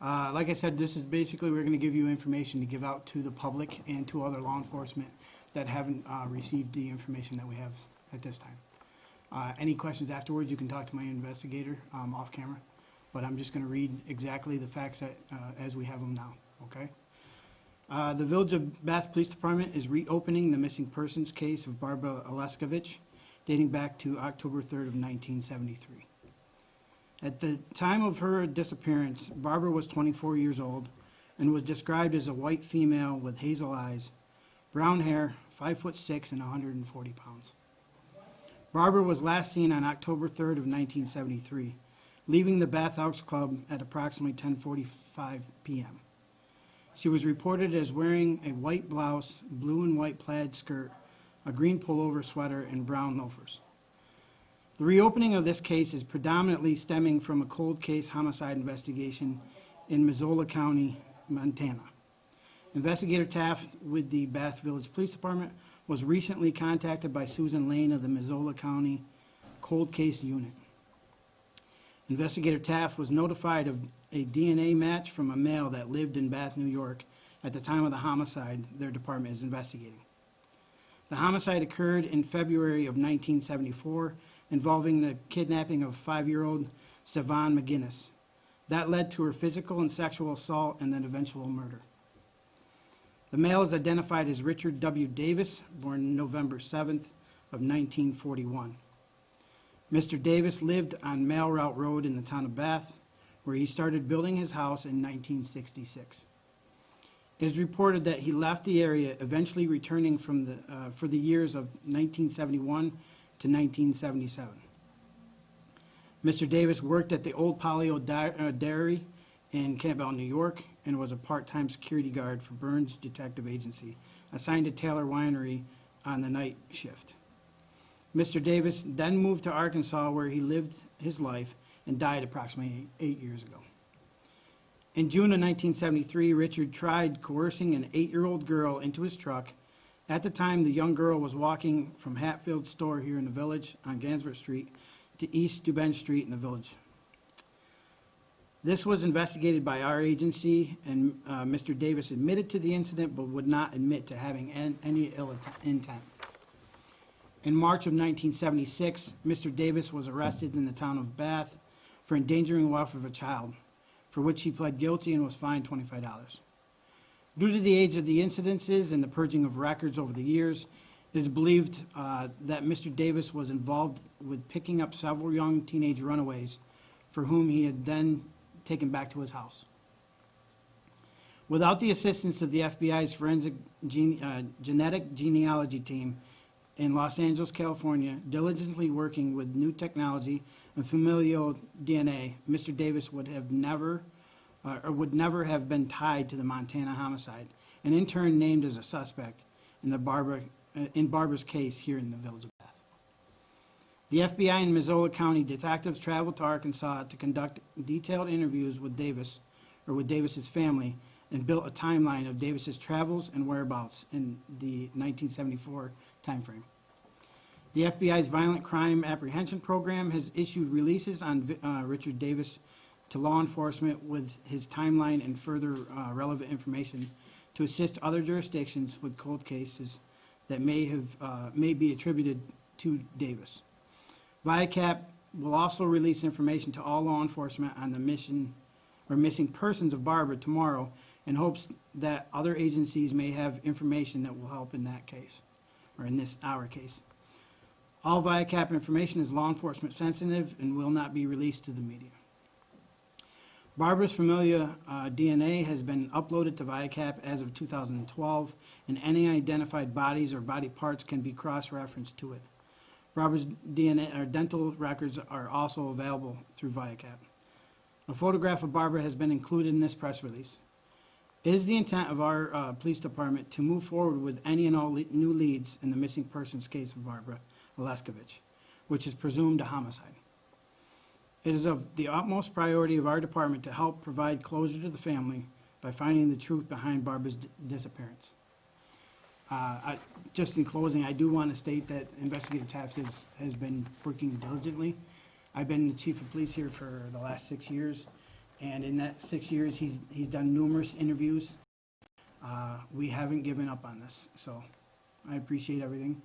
Like I said, this is basically, we're going to give you information to give out to the public and to other law enforcement that haven't received the information that we have at this time. Any questions afterwards, you can talk to my investigator off camera, but I'm just going to read exactly the facts that, as we have them now, okay? The Village of Bath Police Department is reopening the missing persons case of Barbara Aleksivich, dating back to October 3rd of 1973. At the time of her disappearance, Barbara was 24 years old and was described as a white female with hazel eyes, brown hair, 5'6" and 140 pounds. Barbara was last seen on October 3rd of 1973, leaving the Bath Elks Club at approximately 10:45 p.m. She was reported as wearing a white blouse, blue and white plaid skirt, a green pullover sweater, and brown loafers. The reopening of this case is predominantly stemming from a cold case homicide investigation in Missoula County, Montana. Investigator Taft with the Bath Village Police Department was recently contacted by Susan Lane of the Missoula County Cold Case Unit. Investigator Taft was notified of a DNA match from a male that lived in Bath, New York at the time of the homicide their department is investigating. The homicide occurred in February of 1974, involving the kidnapping of 5-year-old Savon McGinnis. That led to her physical and sexual assault and then eventual murder. The male is identified as Richard W. Davis, born November 7th of 1941. Mr. Davis lived on Mail Route Road in the town of Bath, where he started building his house in 1966. It is reported that he left the area, eventually returning for the years of 1971 to 1977. Mr. Davis worked at the Old Polio Dairy in Campbell, New York, and was a part-time security guard for Burns Detective Agency, assigned to Taylor Winery on the night shift. Mr. Davis then moved to Arkansas, where he lived his life and died approximately 8 years ago. In June of 1973, Richard tried coercing an 8-year-old girl into his truck. At the time, the young girl was walking from Hatfield's store here in the village on Gansford Street to East Duben Street in the village. This was investigated by our agency, and Mr. Davis admitted to the incident but would not admit to having any ill intent. In March of 1976, Mr. Davis was arrested in the town of Bath for endangering the welfare of a child, for which he pled guilty and was fined $25. Due to the age of the incidences and the purging of records over the years, it is believed that Mr. Davis was involved with picking up several young teenage runaways for whom he had then taken back to his house. Without the assistance of the FBI's forensic genetic genealogy team in Los Angeles, California, diligently working with new technology and familial DNA, Mr. Davis would never have been tied to the Montana homicide, and in turn named as a suspect in Barbara's case here in the village of Bath. The FBI and Missoula County detectives traveled to Arkansas to conduct detailed interviews with Davis, or with Davis's family, and built a timeline of Davis's travels and whereabouts in the 1974 timeframe. The FBI's Violent Crime Apprehension Program has issued releases on Richard Davis to law enforcement with his timeline and further relevant information to assist other jurisdictions with cold cases that may be attributed to Davis. VIACAP will also release information to all law enforcement on the missing persons of Barbara tomorrow, in hopes that other agencies may have information that will help in that case, or in our case. All VIACAP information is law enforcement sensitive and will not be released to the media. Barbara's familial DNA has been uploaded to VIACAP as of 2012, and any identified bodies or body parts can be cross-referenced to it. Barbara's DNA or dental records are also available through VIACAP. A photograph of Barbara has been included in this press release. It is the intent of our police department to move forward with any and all new leads in the missing persons case of Barbara Aleksivich, which is presumed a homicide. It is of the utmost priority of our department to help provide closure to the family by finding the truth behind Barbara's disappearance. Just in closing, I do want to state that Investigator Taft has been working diligently. I've been the chief of police here for the last 6 years, And in that 6 years, he's done numerous interviews. We haven't given up on this, so I appreciate everything.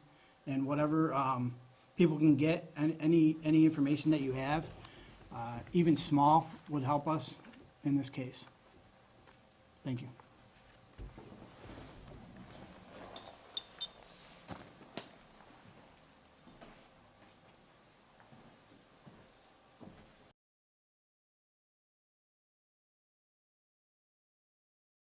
And whatever people can get, any information that you have, even small, would help us in this case. Thank you.